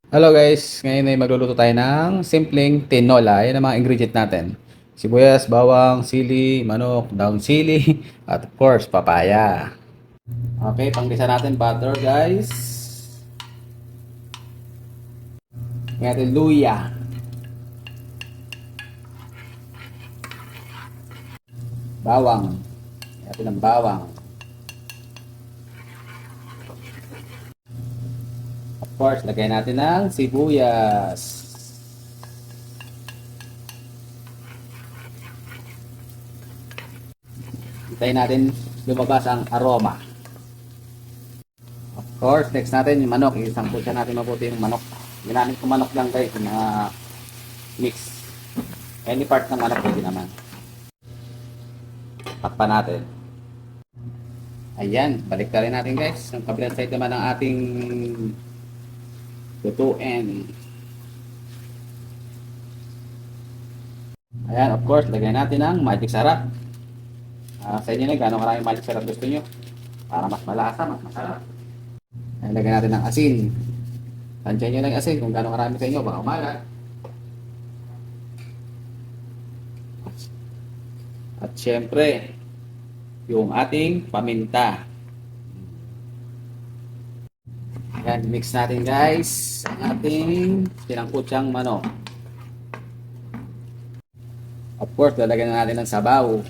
Hello guys, ngayon ay magluluto tayo ng simpleng tinola. Yan ang mga ingredient natin. Sibuyas, bawang, sili, manok, daong sili, at of course, papaya. Okay, panggisa natin butter guys. Ngayon natin luya, bawang. Ngayon natin ang bawang. Of course, lagay natin ng sibuyas. Hintayin natin lumabas ang aroma. Of course, next natin yung manok. Isangkot siya natin mabuti yung manok. Ginamit ko manok lang guys, yung mga mix. Any part ng manok pwede naman. Takpan natin. Ayan, balik rin natin guys. Ang kabilang side naman ng ating lutuin. Ayan, of course, lagyan natin ang magic sarap. Sa inyo na, gano'ng maraming magic sarap gusto nyo? Para mas malasa, mas masarap. Ayan, lagyan natin ng asin. Tansya nyo lang yung asin kung gano'ng marami sa inyo, baka umalat. At syempre, yung ating paminta. Ayan, mix natin guys ang ating pinangkutsang manok. Of course, lalagyan na natin ng sabaw,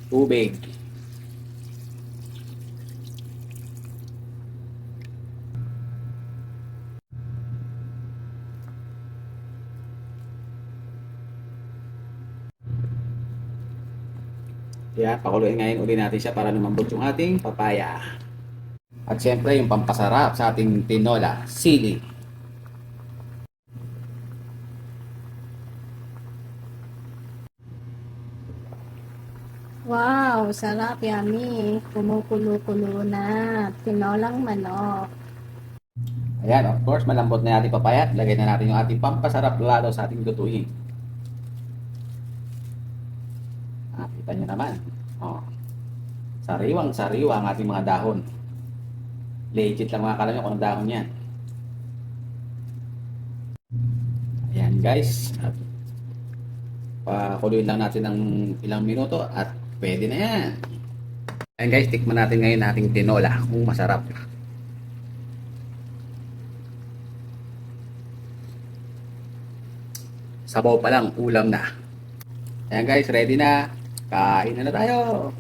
tubig. Kaya pakuluin ngayon uli natin siya para lumambot yung ating papaya. At syempre, yung pampasarap sa ating tinola, sili. Wow, sarap, yummy. Kumukulo-kulo na. Tinolang manok. Ayan, of course, malambot na yung ating papaya. Lagay na natin yung ating pampasarap lalo sa ating lutuin. Kita nyo naman. Oh, sariwang-sariwa ang ating mga dahon. Legit lang mga kala nyo kung anong dahon yan. Ayan guys. At pakuluin lang natin ng ilang minuto at pwede na yan. Ayan guys, tikman natin ngayon ating tinola kung masarap. Sabaw pa lang, ulam na. Ayan guys, ready na. Kain na tayo.